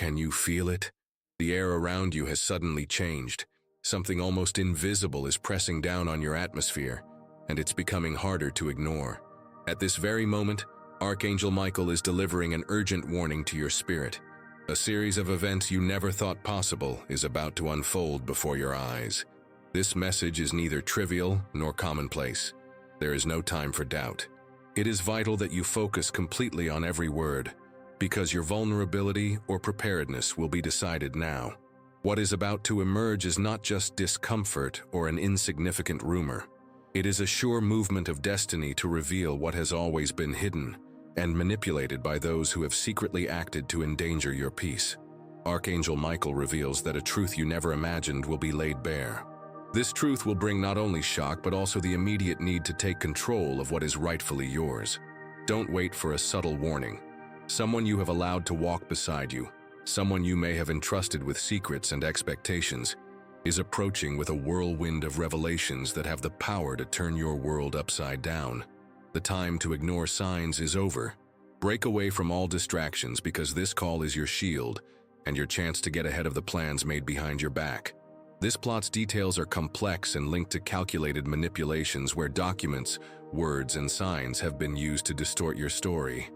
Can you feel it? The air around you has suddenly changed. Something almost invisible is pressing down on your atmosphere, and it's becoming harder to ignore. At this very moment, Archangel Michael is delivering an urgent warning to your spirit. A series of events you never thought possible is about to unfold before your eyes. This message is neither trivial nor commonplace. There is no time for doubt. It is vital that you focus completely on every word, because your vulnerability or preparedness will be decided now. What is about to emerge is not just discomfort or an insignificant rumor. It is a sure movement of destiny to reveal what has always been hidden and manipulated by those who have secretly acted to endanger your peace. Archangel Michael reveals that a truth you never imagined will be laid bare. This truth will bring not only shock but also the immediate need to take control of what is rightfully yours. Don't wait for a subtle warning. Someone you have allowed to walk beside you, someone you may have entrusted with secrets and expectations, is approaching with a whirlwind of revelations that have the power to turn your world upside down. The time to ignore signs is over. Break away from all distractions, because this call is your shield and your chance to get ahead of the plans made behind your back. This plot's details are complex and linked to calculated manipulations where documents, words, and signs have been used to distort your story.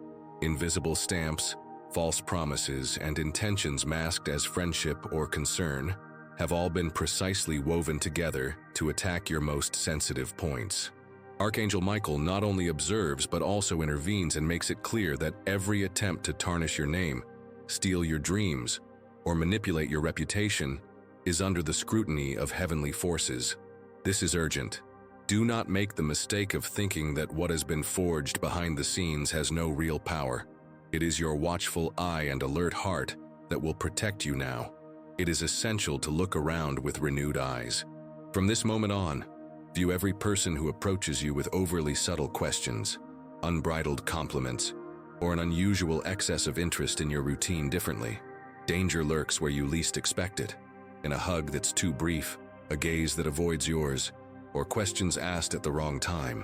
Invisible stamps, false promises, and intentions masked as friendship or concern have all been precisely woven together to attack your most sensitive points. Archangel Michael not only observes but also intervenes and makes it clear that every attempt to tarnish your name, steal your dreams, or manipulate your reputation is under the scrutiny of heavenly forces. This is urgent. Do not make the mistake of thinking that what has been forged behind the scenes has no real power. It is your watchful eye and alert heart that will protect you now. It is essential to look around with renewed eyes. From this moment on, view every person who approaches you with overly subtle questions, unbridled compliments, or an unusual excess of interest in your routine differently. Danger lurks where you least expect it. In a hug that's too brief, a gaze that avoids yours, or questions asked at the wrong time.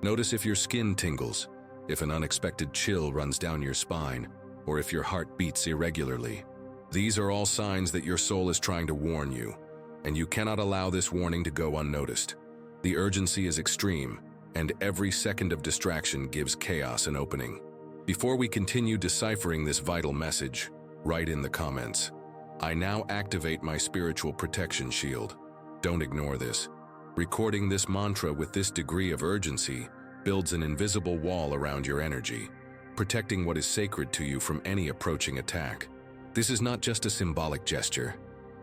Notice if your skin tingles, if an unexpected chill runs down your spine, or if your heart beats irregularly. These are all signs that your soul is trying to warn you, and you cannot allow this warning to go unnoticed. The urgency is extreme, and every second of distraction gives chaos an opening. Before we continue deciphering this vital message, write in the comments, "I now activate my spiritual protection shield." Don't ignore this. Recording this mantra with this degree of urgency builds an invisible wall around your energy, protecting what is sacred to you from any approaching attack. This is not just a symbolic gesture.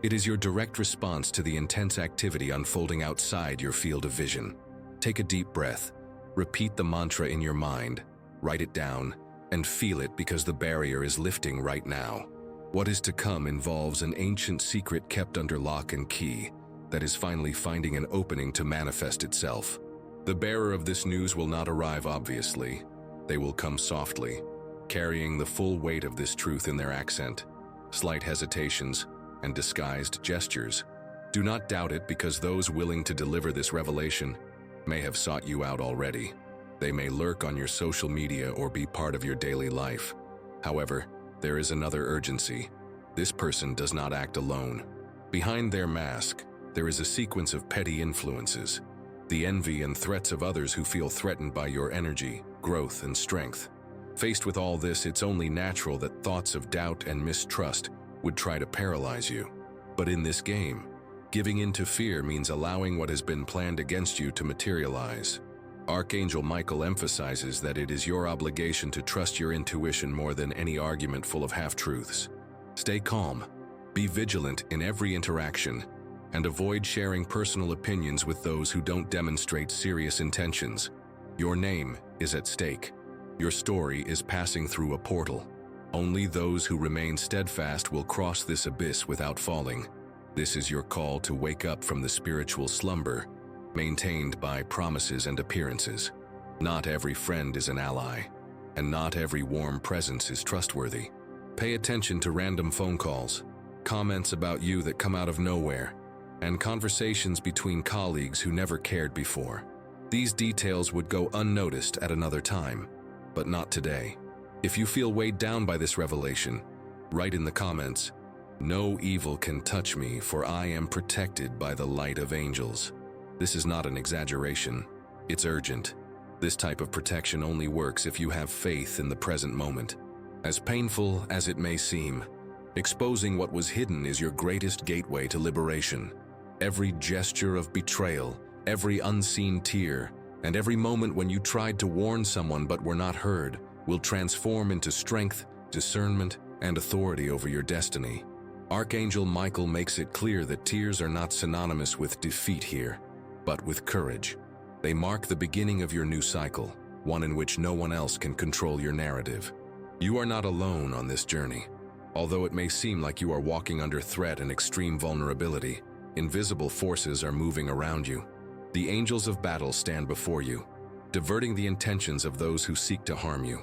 It is your direct response to the intense activity unfolding outside your field of vision. Take a deep breath, repeat the mantra in your mind, write it down, and feel it, because the barrier is lifting right now. What is to come involves an ancient secret kept under lock and key that is finally finding an opening to manifest itself. The bearer of this news will not arrive obviously. They will come softly, carrying the full weight of this truth in their accent, slight hesitations, and disguised gestures. Do not doubt it, because those willing to deliver this revelation may have sought you out already. They may lurk on your social media or be part of your daily life. However, there is another urgency. This person does not act alone. Behind their mask, there is a sequence of petty influences, the envy and threats of others who feel threatened by your energy, growth, and strength. Faced with all this, it's only natural that thoughts of doubt and mistrust would try to paralyze you. But in this game, giving in to fear means allowing what has been planned against you to materialize. Archangel Michael emphasizes that it is your obligation to trust your intuition more than any argument full of half-truths. Stay calm, be vigilant in every interaction, and avoid sharing personal opinions with those who don't demonstrate serious intentions. Your name is at stake. Your story is passing through a portal. Only those who remain steadfast will cross this abyss without falling. This is your call to wake up from the spiritual slumber maintained by promises and appearances. Not every friend is an ally, and not every warm presence is trustworthy. Pay attention to random phone calls, comments about you that come out of nowhere, and conversations between colleagues who never cared before. These details would go unnoticed at another time, but not today. If you feel weighed down by this revelation, Write in the comments, "No evil can touch me, for I am protected by the light of angels." This is not an exaggeration. It's urgent. This type of protection only works if you have faith in the present moment. As painful as it may seem, exposing what was hidden is your greatest gateway to liberation. Every gesture of betrayal, every unseen tear, and every moment when you tried to warn someone but were not heard will transform into strength, discernment, and authority over your destiny. Archangel Michael makes it clear that tears are not synonymous with defeat here, but with courage. They mark the beginning of your new cycle, one in which no one else can control your narrative. You are not alone on this journey. Although it may seem like you are walking under threat and extreme vulnerability, invisible forces are moving around you. The angels of battle stand before you, diverting the intentions of those who seek to harm you.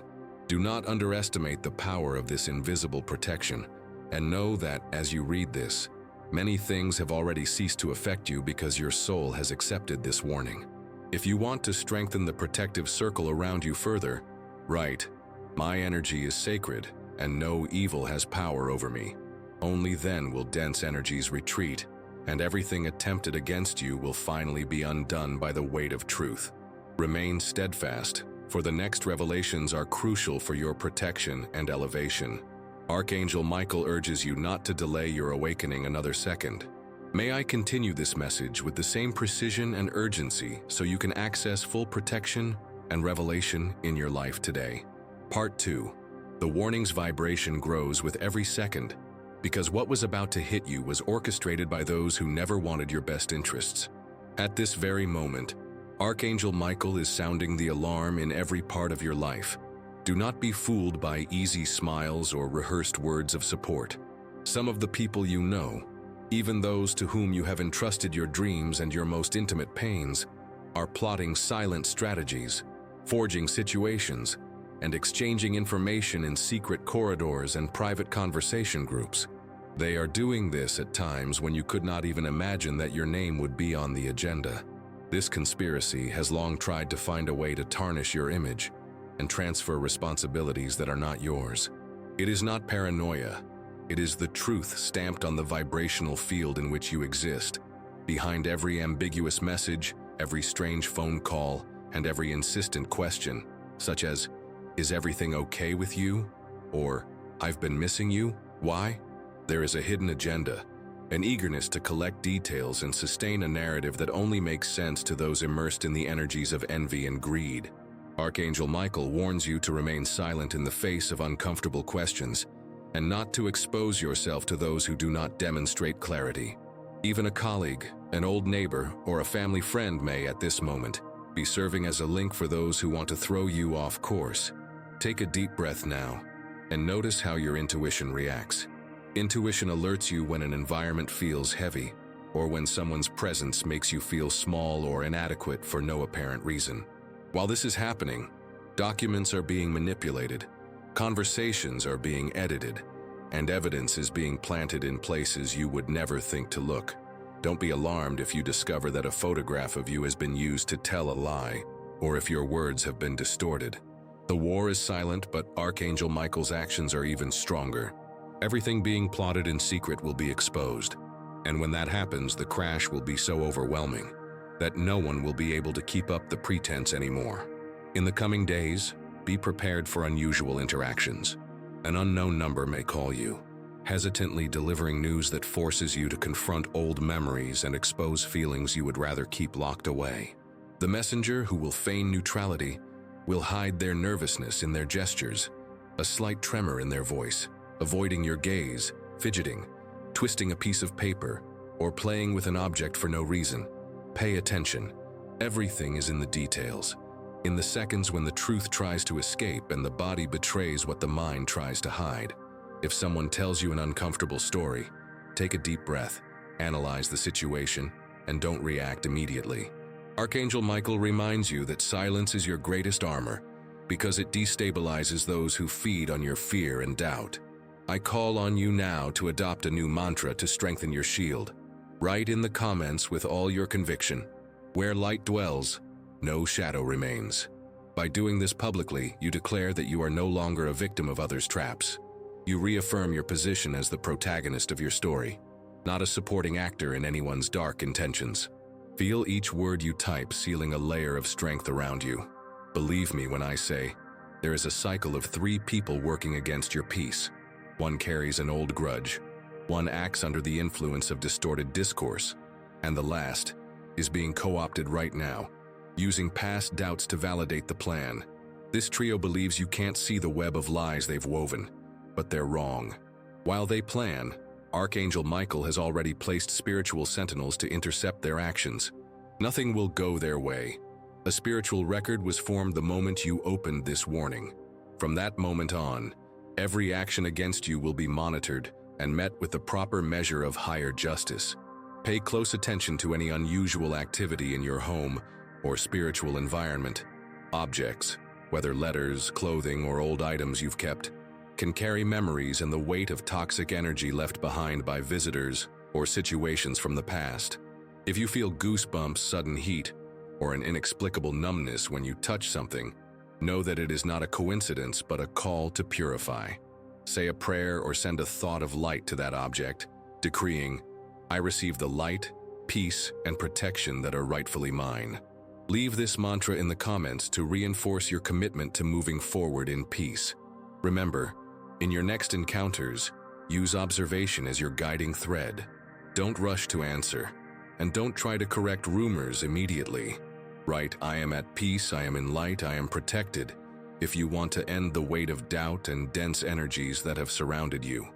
Do not underestimate the power of this invisible protection, and know that, as you read this, many things have already ceased to affect you because your soul has accepted this warning. If you want to strengthen the protective circle around you further, write, "My energy is sacred, and no evil has power over me." Only then will dense energies retreat, and everything attempted against you will finally be undone by the weight of truth. Remain steadfast, for the next revelations are crucial for your protection and elevation. Archangel Michael urges you not to delay your awakening another second. May I continue this message with the same precision and urgency so you can access full protection and revelation in your life today. Part 2. The warning's vibration grows with every second, because what was about to hit you was orchestrated by those who never wanted your best interests. At this very moment, Archangel Michael is sounding the alarm in every part of your life. Do not be fooled by easy smiles or rehearsed words of support. Some of the people you know, even those to whom you have entrusted your dreams and your most intimate pains, are plotting silent strategies, forging situations, and exchanging information in secret corridors and private conversation groups. They are doing this at times when you could not even imagine that your name would be on the agenda. This conspiracy has long tried to find a way to tarnish your image and transfer responsibilities that are not yours. It is not paranoia. It is the truth stamped on the vibrational field in which you exist. Behind every ambiguous message, every strange phone call, and every insistent question, such as, "Is everything okay with you?" or "I've been missing you, why?" there is a hidden agenda, an eagerness to collect details and sustain a narrative that only makes sense to those immersed in the energies of envy and greed. Archangel Michael warns you to remain silent in the face of uncomfortable questions, and not to expose yourself to those who do not demonstrate clarity. Even a colleague, an old neighbor, or a family friend may, at this moment, be serving as a link for those who want to throw you off course. Take a deep breath now, and notice how your intuition reacts. Intuition alerts you when an environment feels heavy, or when someone's presence makes you feel small or inadequate for no apparent reason. While this is happening, documents are being manipulated, conversations are being edited, and evidence is being planted in places you would never think to look. Don't be alarmed if you discover that a photograph of you has been used to tell a lie, or if your words have been distorted. The war is silent, but Archangel Michael's actions are even stronger. Everything being plotted in secret will be exposed, and when that happens, the crash will be so overwhelming that no one will be able to keep up the pretense anymore. In the coming days, be prepared for unusual interactions. An unknown number may call you, hesitantly delivering news that forces you to confront old memories and expose feelings you would rather keep locked away. The messenger, who will feign neutrality, will hide their nervousness in their gestures, a slight tremor in their voice, avoiding your gaze, fidgeting, twisting a piece of paper, or playing with an object for no reason. Pay attention. Everything is in the details. In the seconds when the truth tries to escape and the body betrays what the mind tries to hide. If someone tells you an uncomfortable story, take a deep breath, analyze the situation, and don't react immediately. Archangel Michael reminds you that silence is your greatest armor, because it destabilizes those who feed on your fear and doubt. I call on you now to adopt a new mantra to strengthen your shield. Write in the comments with all your conviction, "Where light dwells, no shadow remains." By doing this publicly, you declare that you are no longer a victim of others' traps. You reaffirm your position as the protagonist of your story, not a supporting actor in anyone's dark intentions. Feel each word you type sealing a layer of strength around you. Believe me when I say, there is a cycle of 3 people working against your peace. One carries an old grudge, one acts under the influence of distorted discourse, and the last is being co-opted right now, using past doubts to validate the plan. This trio believes you can't see the web of lies they've woven, but they're wrong. While they plan, Archangel Michael has already placed spiritual sentinels to intercept their actions. Nothing will go their way. A spiritual record was formed the moment you opened this warning. From that moment on, every action against you will be monitored and met with the proper measure of higher justice. Pay close attention to any unusual activity in your home or spiritual environment. Objects, whether letters, clothing, or old items you've kept, can carry memories and the weight of toxic energy left behind by visitors or situations from the past. If you feel goosebumps, sudden heat, or an inexplicable numbness when you touch something, know that it is not a coincidence but a call to purify. Say a prayer or send a thought of light to that object, decreeing, "I receive the light, peace, and protection that are rightfully mine." Leave this mantra in the comments to reinforce your commitment to moving forward in peace. Remember, in your next encounters, use observation as your guiding thread. Don't rush to answer, and don't try to correct rumors immediately. Write, "I am at peace, I am in light, I am protected," if you want to end the weight of doubt and dense energies that have surrounded you.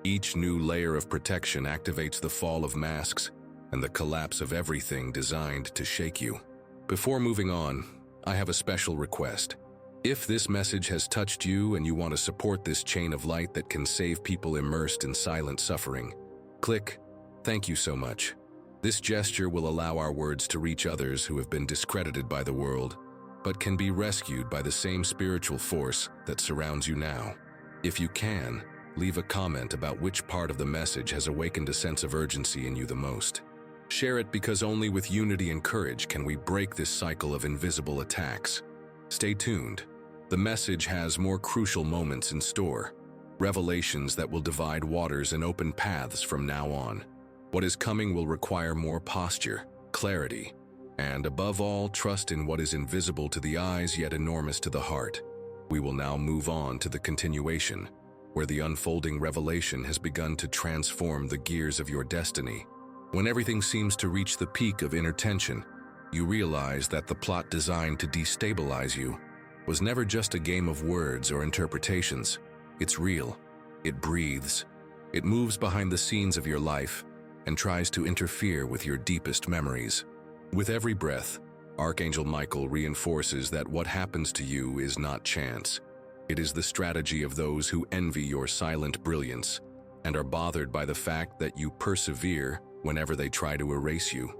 Each new layer of protection activates the fall of masks and the collapse of everything designed to shake you. Before moving on, I have a special request. If this message has touched you and you want to support this chain of light that can save people immersed in silent suffering, click "Thank you so much." This gesture will allow our words to reach others who have been discredited by the world, but can be rescued by the same spiritual force that surrounds you now. If you can, leave a comment about which part of the message has awakened a sense of urgency in you the most. Share it because only with unity and courage can we break this cycle of invisible attacks. Stay tuned. The message has more crucial moments in store, revelations that will divide waters and open paths from now on. What is coming will require more posture, clarity, and above all, trust in what is invisible to the eyes yet enormous to the heart. We will now move on to the continuation, where the unfolding revelation has begun to transform the gears of your destiny. When everything seems to reach the peak of inner tension, you realize that the plot designed to destabilize you was never just a game of words or interpretations. It's real. It breathes. It moves behind the scenes of your life and tries to interfere with your deepest memories. With every breath, Archangel Michael reinforces that what happens to you is not chance. It is the strategy of those who envy your silent brilliance and are bothered by the fact that you persevere whenever they try to erase you.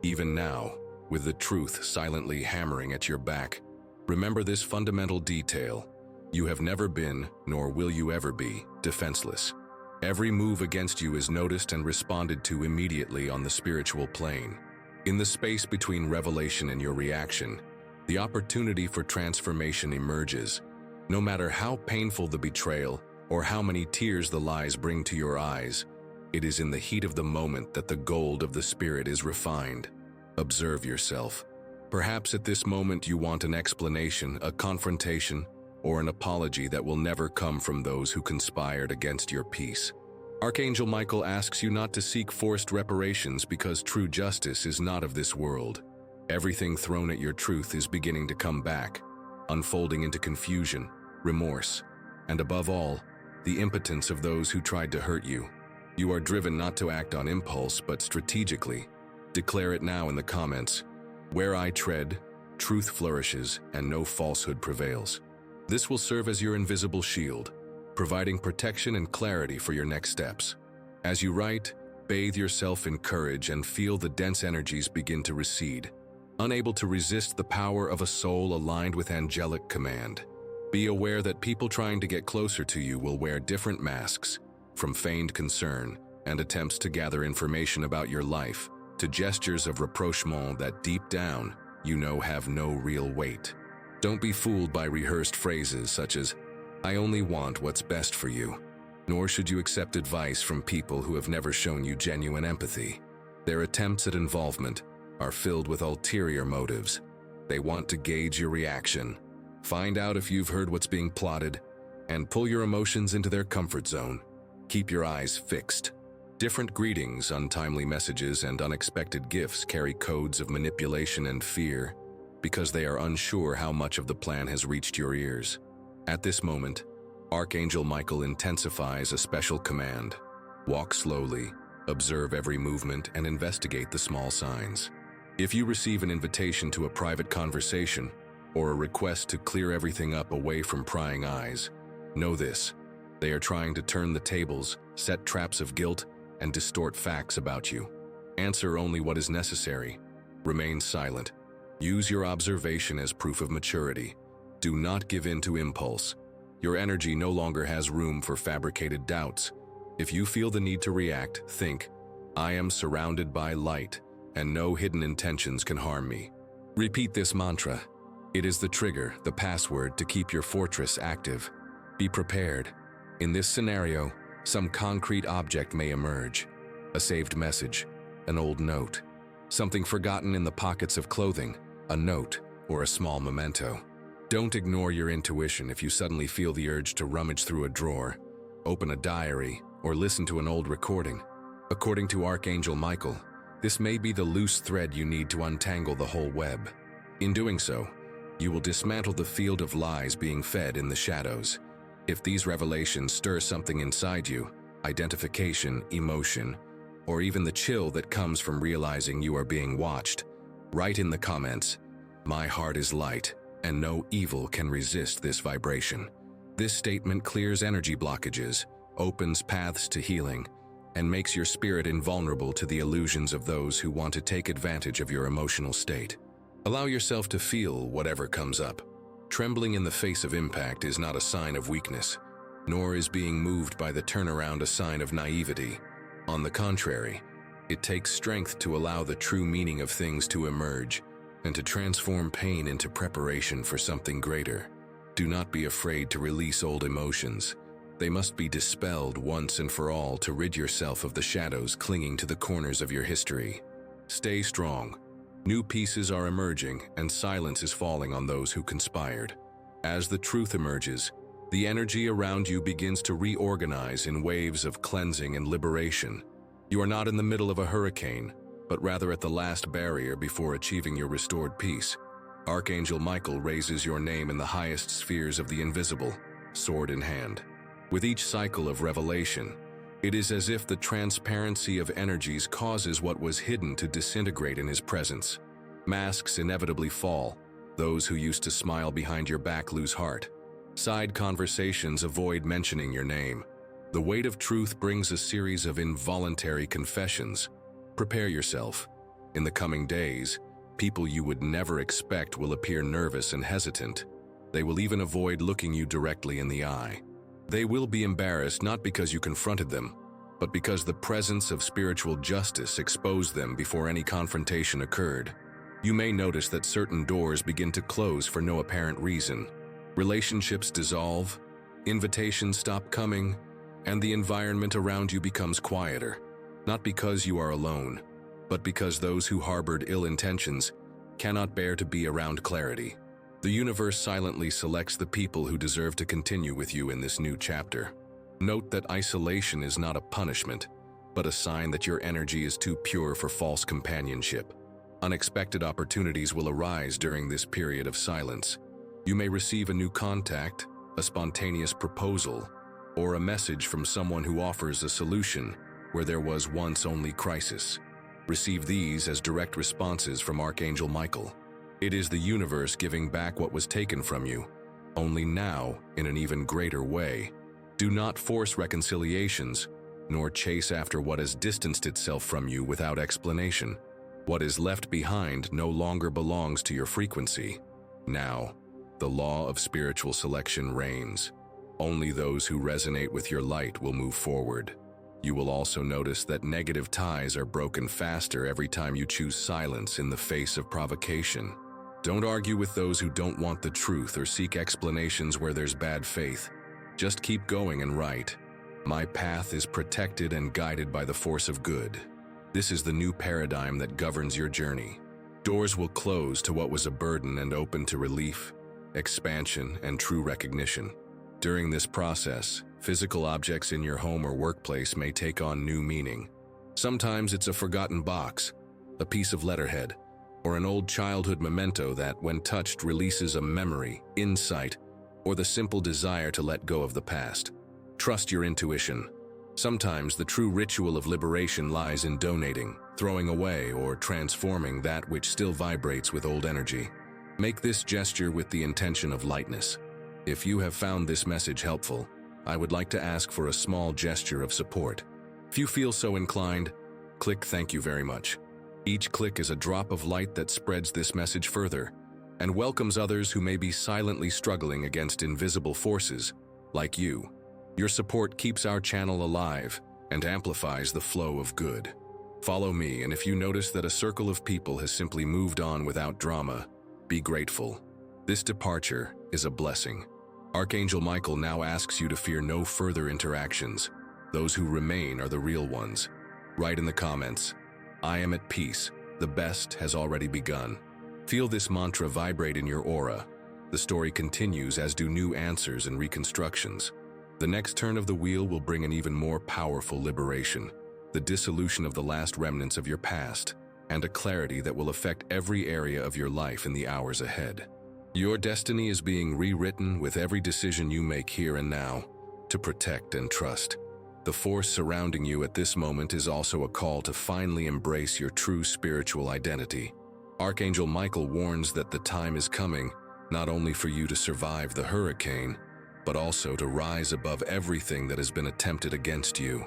Even now, with the truth silently hammering at your back, remember this fundamental detail. You have never been, nor will you ever be, defenseless. Every move against you is noticed and responded to immediately on the spiritual plane. In the space between revelation and your reaction, the opportunity for transformation emerges. No matter how painful the betrayal or how many tears the lies bring to your eyes, it is in the heat of the moment that the gold of the spirit is refined. Observe yourself. Perhaps at this moment you want an explanation, a confrontation, or an apology that will never come from those who conspired against your peace. Archangel Michael asks you not to seek forced reparations because true justice is not of this world. Everything thrown at your truth is beginning to come back, unfolding into confusion, remorse, and above all, the impotence of those who tried to hurt you. You are driven not to act on impulse, but strategically. Declare it now in the comments. Where I tread, truth flourishes and no falsehood prevails. This will serve as your invisible shield, providing protection and clarity for your next steps. As you write, bathe yourself in courage and feel the dense energies begin to recede, unable to resist the power of a soul aligned with angelic command. Be aware that people trying to get closer to you will wear different masks, from feigned concern and attempts to gather information about your life, to gestures of rapprochement that deep down, you know have no real weight. Don't be fooled by rehearsed phrases such as, "I only want what's best for you." Nor should you accept advice from people who have never shown you genuine empathy. Their attempts at involvement are filled with ulterior motives. They want to gauge your reaction, find out if you've heard what's being plotted, and pull your emotions into their comfort zone. Keep your eyes fixed. Different greetings, untimely messages, and unexpected gifts carry codes of manipulation and fear because they are unsure how much of the plan has reached your ears. At this moment, Archangel Michael intensifies a special command. Walk slowly, observe every movement, and investigate the small signs. If you receive an invitation to a private conversation or a request to clear everything up away from prying eyes, know this: they are trying to turn the tables, set traps of guilt, and distort facts about you. Answer only what is necessary. Remain silent. Use your observation as proof of maturity. Do not give in to impulse. Your energy no longer has room for fabricated doubts. If you feel the need to react, think, "I am surrounded by light, and no hidden intentions can harm me." Repeat this mantra. It is the trigger, the password to keep your fortress active. Be prepared. In this scenario, some concrete object may emerge. A saved message, an old note, something forgotten in the pockets of clothing, a note, or a small memento. Don't ignore your intuition if you suddenly feel the urge to rummage through a drawer, open a diary, or listen to an old recording. According to Archangel Michael, this may be the loose thread you need to untangle the whole web. In doing so, you will dismantle the field of lies being fed in the shadows. If these revelations stir something inside you, identification, emotion, or even the chill that comes from realizing you are being watched, write in the comments, "My heart is light, and no evil can resist this vibration." This statement clears energy blockages, opens paths to healing, and makes your spirit invulnerable to the illusions of those who want to take advantage of your emotional state. Allow yourself to feel whatever comes up. Trembling in the face of impact is not a sign of weakness, nor is being moved by the turnaround a sign of naivety. On the contrary, it takes strength to allow the true meaning of things to emerge and to transform pain into preparation for something greater. Do not be afraid to release old emotions. They must be dispelled once and for all to rid yourself of the shadows clinging to the corners of your history. Stay strong. New pieces are emerging, and silence is falling on those who conspired. As the truth emerges, the energy around you begins to reorganize in waves of cleansing and liberation. You are not in the middle of a hurricane, but rather at the last barrier before achieving your restored peace. Archangel Michael raises your name in the highest spheres of the invisible, sword in hand. With each cycle of revelation, it is as if the transparency of energies causes what was hidden to disintegrate in his presence. Masks inevitably fall. Those who used to smile behind your back lose heart. Side conversations avoid mentioning your name. The weight of truth brings a series of involuntary confessions. Prepare yourself. In the coming days, people you would never expect will appear nervous and hesitant. They will even avoid looking you directly in the eye. They will be embarrassed not because you confronted them, but because the presence of spiritual justice exposed them before any confrontation occurred. You may notice that certain doors begin to close for no apparent reason. Relationships dissolve, invitations stop coming, and the environment around you becomes quieter. Not because you are alone, but because those who harbored ill intentions cannot bear to be around clarity. The universe silently selects the people who deserve to continue with you in this new chapter. Note that isolation is not a punishment, but a sign that your energy is too pure for false companionship. Unexpected opportunities will arise during this period of silence. You may receive a new contact, a spontaneous proposal, or a message from someone who offers a solution where there was once only crisis. Receive these as direct responses from Archangel Michael. It is the universe giving back what was taken from you, only now in an even greater way. Do not force reconciliations, nor chase after what has distanced itself from you without explanation. What is left behind no longer belongs to your frequency. Now, the law of spiritual selection reigns. Only those who resonate with your light will move forward. You will also notice that negative ties are broken faster every time you choose silence in the face of provocation. Don't argue with those who don't want the truth or seek explanations where there's bad faith. Just keep going and write. My path is protected and guided by the force of good. This is the new paradigm that governs your journey. Doors will close to what was a burden and open to relief, expansion, and true recognition. During this process, physical objects in your home or workplace may take on new meaning. Sometimes it's a forgotten box, a piece of letterhead, or an old childhood memento that, when touched, releases a memory, insight, or the simple desire to let go of the past. Trust your intuition. Sometimes the true ritual of liberation lies in donating, throwing away, or transforming that which still vibrates with old energy. Make this gesture with the intention of lightness. If you have found this message helpful, I would like to ask for a small gesture of support. If you feel so inclined, click "Thank you very much." Each click is a drop of light that spreads this message further and welcomes others who may be silently struggling against invisible forces, like you. Your support keeps our channel alive and amplifies the flow of good. Follow me, and if you notice that a circle of people has simply moved on without drama, be grateful. This departure is a blessing. Archangel Michael now asks you to fear no further interactions. Those who remain are the real ones. Write in the comments, "I am at peace. The best has already begun." Feel this mantra vibrate in your aura. The story continues, as do new answers and reconstructions. The next turn of the wheel will bring an even more powerful liberation, the dissolution of the last remnants of your past, and a clarity that will affect every area of your life in the hours ahead. Your destiny is being rewritten with every decision you make here and now, to protect and trust. The force surrounding you at this moment is also a call to finally embrace your true spiritual identity. Archangel Michael warns that the time is coming, not only for you to survive the hurricane, but also to rise above everything that has been attempted against you.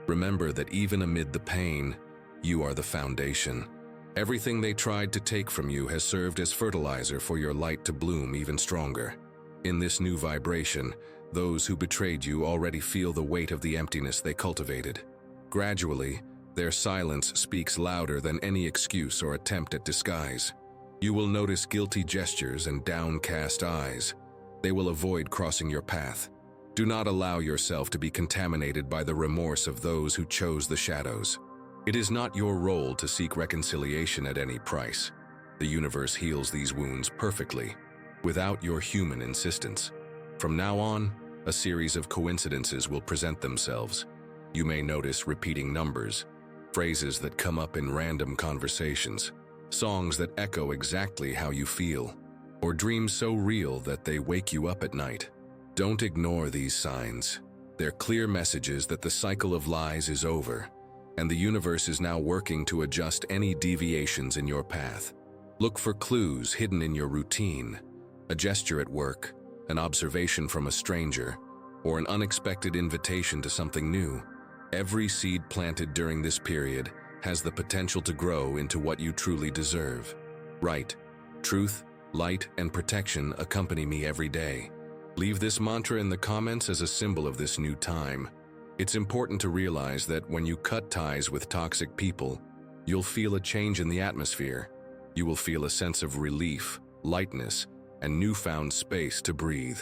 Remember that even amid the pain, you are the foundation. Everything they tried to take from you has served as fertilizer for your light to bloom even stronger. In this new vibration, those who betrayed you already feel the weight of the emptiness they cultivated. Gradually, their silence speaks louder than any excuse or attempt at disguise. You will notice guilty gestures and downcast eyes. They will avoid crossing your path. Do not allow yourself to be contaminated by the remorse of those who chose the shadows. It is not your role to seek reconciliation at any price. The universe heals these wounds perfectly, without your human insistence. From now on, a series of coincidences will present themselves. You may notice repeating numbers, phrases that come up in random conversations, songs that echo exactly how you feel, or dreams so real that they wake you up at night. Don't ignore these signs. They're clear messages that the cycle of lies is over, and the universe is now working to adjust any deviations in your path. Look for clues hidden in your routine, a gesture at work, an observation from a stranger, or an unexpected invitation to something new. Every seed planted during this period has the potential to grow into what you truly deserve. Right, truth, light, and protection accompany me every day. Leave this mantra in the comments as a symbol of this new time. It's important to realize that when you cut ties with toxic people, you'll feel a change in the atmosphere. You will feel a sense of relief, lightness, and newfound space to breathe.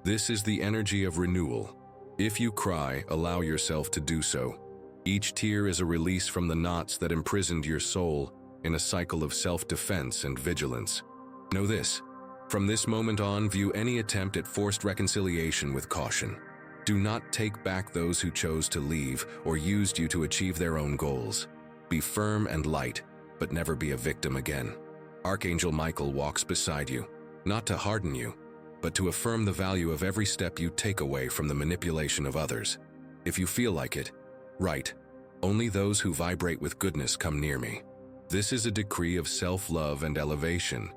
This is the energy of renewal. If you cry, allow yourself to do so. Each tear is a release from the knots that imprisoned your soul in a cycle of self-defense and vigilance. Know this: from this moment on, view any attempt at forced reconciliation with caution. Do not take back those who chose to leave or used you to achieve their own goals. Be firm and light, but never be a victim again. Archangel Michael walks beside you, not to harden you, but to affirm the value of every step you take away from the manipulation of others. If you feel like it, write, "Only those who vibrate with goodness come near me." This is a decree of self-love and elevation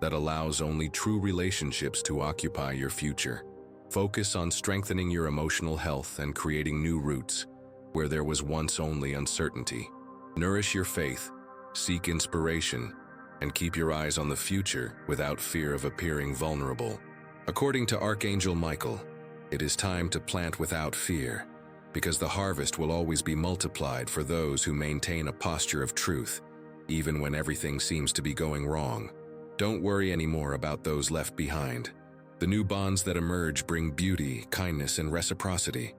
that allows only true relationships to occupy your future. Focus on strengthening your emotional health and creating new roots where there was once only uncertainty. Nourish your faith, seek inspiration, and keep your eyes on the future without fear of appearing vulnerable. According to Archangel Michael, it is time to plant without fear, because the harvest will always be multiplied for those who maintain a posture of truth, even when everything seems to be going wrong. Don't worry anymore about those left behind. The new bonds that emerge bring beauty, kindness, and reciprocity.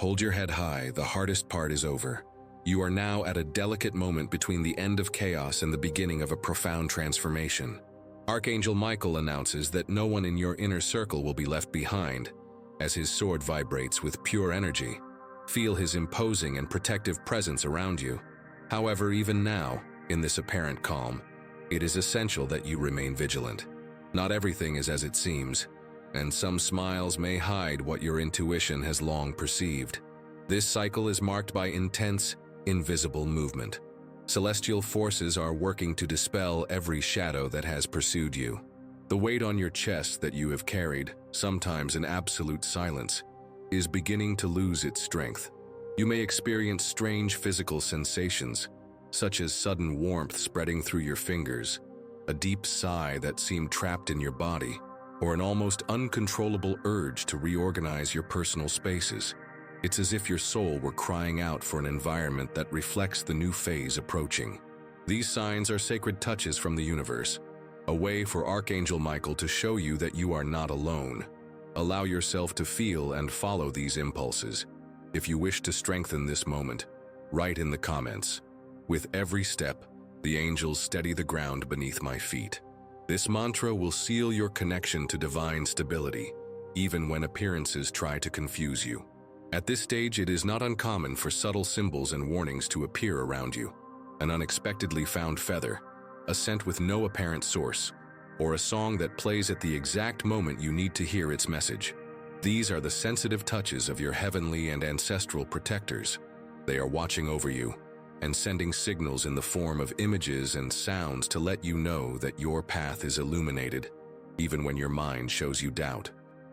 Hold your head high, the hardest part is over. You are now at a delicate moment between the end of chaos and the beginning of a profound transformation. Archangel Michael announces that no one in your inner circle will be left behind, as his sword vibrates with pure energy. Feel his imposing and protective presence around you. However, even now, in this apparent calm, it is essential that you remain vigilant. Not everything is as it seems, and some smiles may hide what your intuition has long perceived. This cycle is marked by intense, invisible movement. Celestial forces are working to dispel every shadow that has pursued you. The weight on your chest that you have carried, sometimes in absolute silence, is beginning to lose its strength. You may experience strange physical sensations, such as sudden warmth spreading through your fingers, a deep sigh that seemed trapped in your body, or an almost uncontrollable urge to reorganize your personal spaces. It's as if your soul were crying out for an environment that reflects the new phase approaching. These signs are sacred touches from the universe, a way for Archangel Michael to show you that you are not alone. Allow yourself to feel and follow these impulses. If you wish to strengthen this moment, write in the comments, "With every step, the angels steady the ground beneath my feet." This mantra will seal your connection to divine stability, even when appearances try to confuse you. At this stage, it is not uncommon for subtle symbols and warnings to appear around you. An unexpectedly found feather, a scent with no apparent source, or a song that plays at the exact moment you need to hear its message. These are the sensitive touches of your heavenly and ancestral protectors. They are watching over you and sending signals in the form of images and sounds to let you know that your path is illuminated, even when your mind shows you doubt.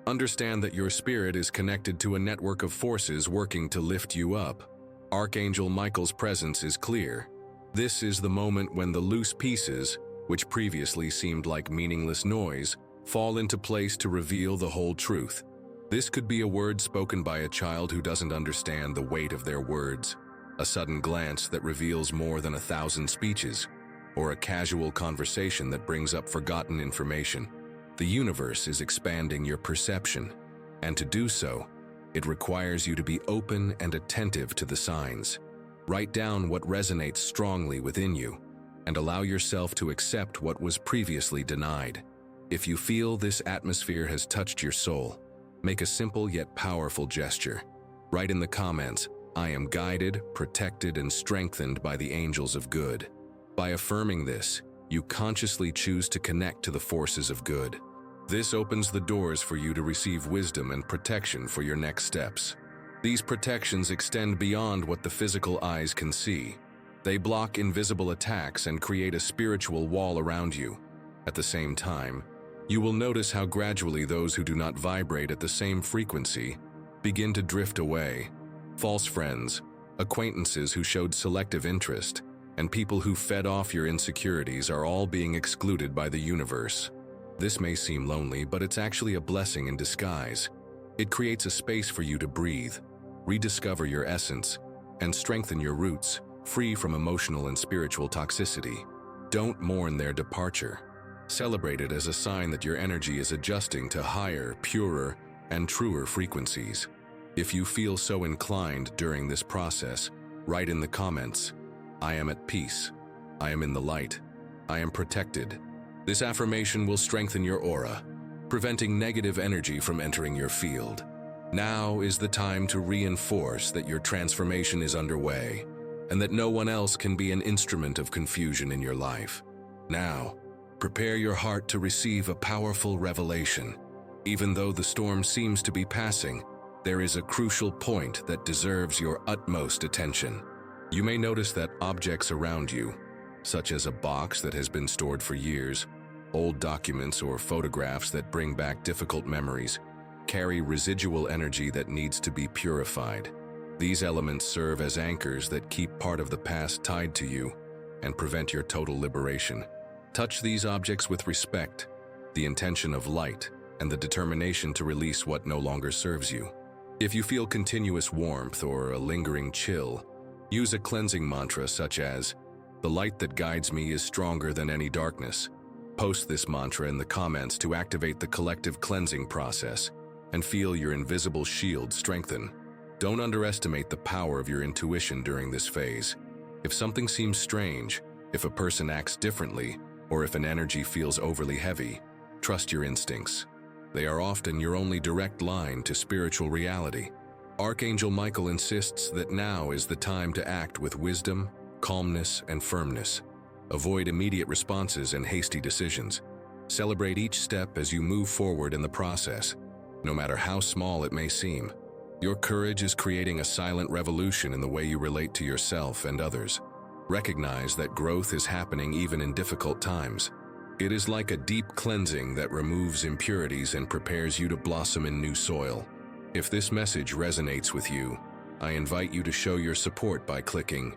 Understand that your spirit is connected to a network of forces working to lift you up. Archangel Michael's presence is clear. This is the moment when the loose pieces, which previously seemed like meaningless noise, fall into place to reveal the whole truth. This could be a word spoken by a child who doesn't understand the weight of their words, a sudden glance that reveals more than 1,000 speeches, or a casual conversation that brings up forgotten information. The universe is expanding your perception, and to do so, it requires you to be open and attentive to the signs. Write down what resonates strongly within you, and allow yourself to accept what was previously denied. If you feel this atmosphere has touched your soul, make a simple yet powerful gesture. Write in the comments, "I am guided, protected, and strengthened by the angels of good." By affirming this, you consciously choose to connect to the forces of good. This opens the doors for you to receive wisdom and protection for your next steps. These protections extend beyond what the physical eyes can see. They block invisible attacks and create a spiritual wall around you. At the same time, you will notice how gradually those who do not vibrate at the same frequency begin to drift away. False friends, acquaintances who showed selective interest, and people who fed off your insecurities are all being excluded by the universe. This may seem lonely, but it's actually a blessing in disguise. It creates a space for you to breathe, rediscover your essence, and strengthen your roots, free from emotional and spiritual toxicity. Don't mourn their departure. Celebrate it as a sign that your energy is adjusting to higher, purer, and truer frequencies. If you feel so inclined during this process, write in the comments, "I am at peace. I am in the light. I am protected." This affirmation will strengthen your aura, preventing negative energy from entering your field. Now is the time to reinforce that your transformation is underway, and that no one else can be an instrument of confusion in your life. Now, prepare your heart to receive a powerful revelation. Even though the storm seems to be passing, there is a crucial point that deserves your utmost attention. You may notice that objects around you, such as a box that has been stored for years, old documents or photographs that bring back difficult memories, carry residual energy that needs to be purified. These elements serve as anchors that keep part of the past tied to you and prevent your total liberation. Touch these objects with respect, the intention of light, and the determination to release what no longer serves you. If you feel continuous warmth or a lingering chill, use a cleansing mantra such as, "The light that guides me is stronger than any darkness." Post this mantra in the comments to activate the collective cleansing process and feel your invisible shield strengthen. Don't underestimate the power of your intuition during this phase. If something seems strange, if a person acts differently, or if an energy feels overly heavy, trust your instincts. They are often your only direct line to spiritual reality. Archangel Michael insists that now is the time to act with wisdom, calmness, and firmness. Avoid immediate responses and hasty decisions. Celebrate each step as you move forward in the process, no matter how small it may seem. Your courage is creating a silent revolution in the way you relate to yourself and others. Recognize that growth is happening even in difficult times. It is like a deep cleansing that removes impurities and prepares you to blossom in new soil. If this message resonates with you, I invite you to show your support by clicking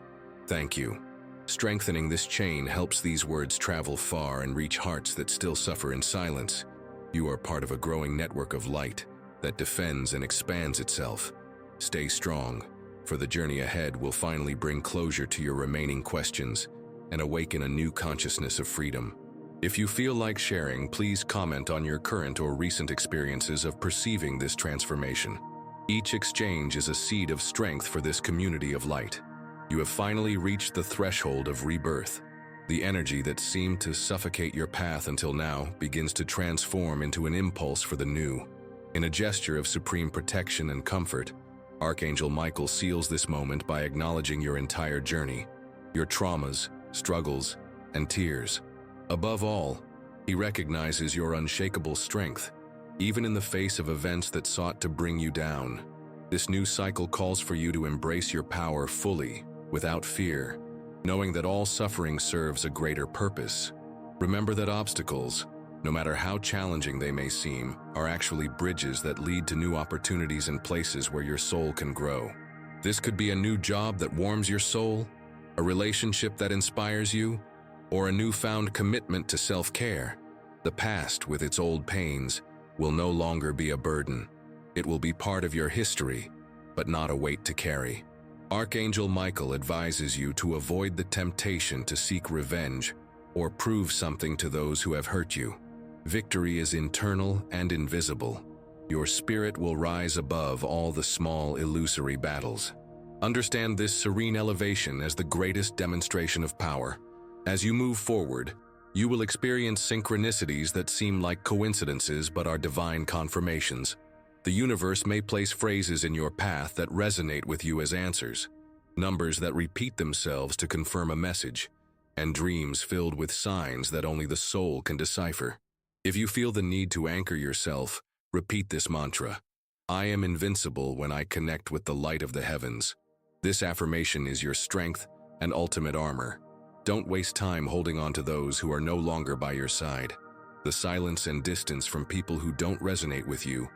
"Thank you." Strengthening this chain helps these words travel far and reach hearts that still suffer in silence. You are part of a growing network of light that defends and expands itself. Stay strong, for the journey ahead will finally bring closure to your remaining questions and awaken a new consciousness of freedom. If you feel like sharing, please comment on your current or recent experiences of perceiving this transformation. Each exchange is a seed of strength for this community of light. You have finally reached the threshold of rebirth. The energy that seemed to suffocate your path until now begins to transform into an impulse for the new. In a gesture of supreme protection and comfort, Archangel Michael seals this moment by acknowledging your entire journey, your traumas, struggles, and tears. Above all, he recognizes your unshakable strength, even in the face of events that sought to bring you down. This new cycle calls for you to embrace your power fully, without fear, knowing that all suffering serves a greater purpose. Remember that obstacles, no matter how challenging they may seem, are actually bridges that lead to new opportunities and places where your soul can grow. This could be a new job that warms your soul, a relationship that inspires you, or a newfound commitment to self-care. The past, with its old pains, will no longer be a burden. It will be part of your history, but not a weight to carry. Archangel Michael advises you to avoid the temptation to seek revenge or prove something to those who have hurt you. Victory is internal and invisible. Your spirit will rise above all the small, illusory battles. Understand this serene elevation as the greatest demonstration of power. As you move forward, you will experience synchronicities that seem like coincidences but are divine confirmations. The universe may place phrases in your path that resonate with you as answers, numbers that repeat themselves to confirm a message, and dreams filled with signs that only the soul can decipher. If you feel the need to anchor yourself, repeat this mantra: I am invincible when I connect with the light of the heavens. This affirmation is your strength and ultimate armor. Don't waste time holding on to those who are no longer by your side. The silence and distance from people who don't resonate with you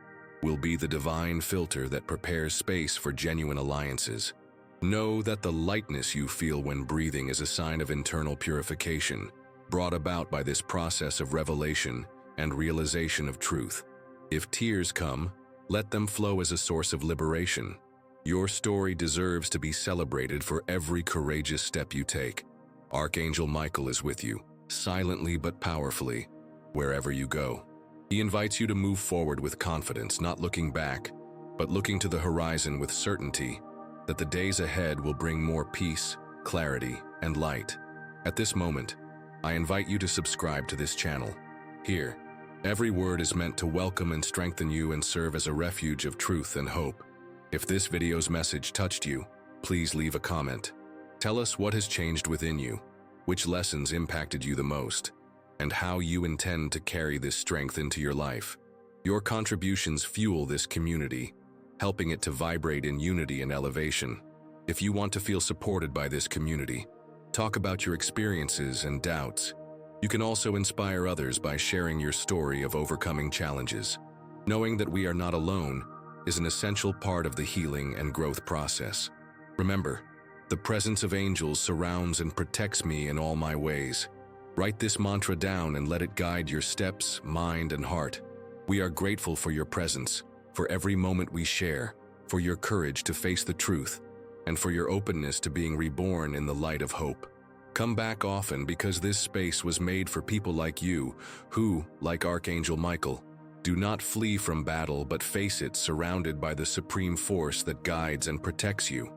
will be the divine filter that prepares space for genuine alliances. Know that the lightness you feel when breathing is a sign of internal purification, brought about by this process of revelation and realization of truth. If tears come, let them flow as a source of liberation. Your story deserves to be celebrated for every courageous step you take. Archangel Michael is with you, silently but powerfully, wherever you go. He invites you to move forward with confidence, not looking back, but looking to the horizon with certainty that the days ahead will bring more peace, clarity, and light. At this moment, I invite you to subscribe to this channel. Here, every word is meant to welcome and strengthen you and serve as a refuge of truth and hope. If this video's message touched you, please leave a comment. Tell us what has changed within you, which lessons impacted you the most, and how you intend to carry this strength into your life. Your contributions fuel this community, helping it to vibrate in unity and elevation. If you want to feel supported by this community, talk about your experiences and doubts. You can also inspire others by sharing your story of overcoming challenges. Knowing that we are not alone is an essential part of the healing and growth process. Remember, the presence of angels surrounds and protects me in all my ways. Write this mantra down and let it guide your steps, mind, and heart. We are grateful for your presence, for every moment we share, for your courage to face the truth, and for your openness to being reborn in the light of hope. Come back often, because this space was made for people like you who, like Archangel Michael, Do not flee from battle, but face it surrounded by the supreme force that guides and protects you.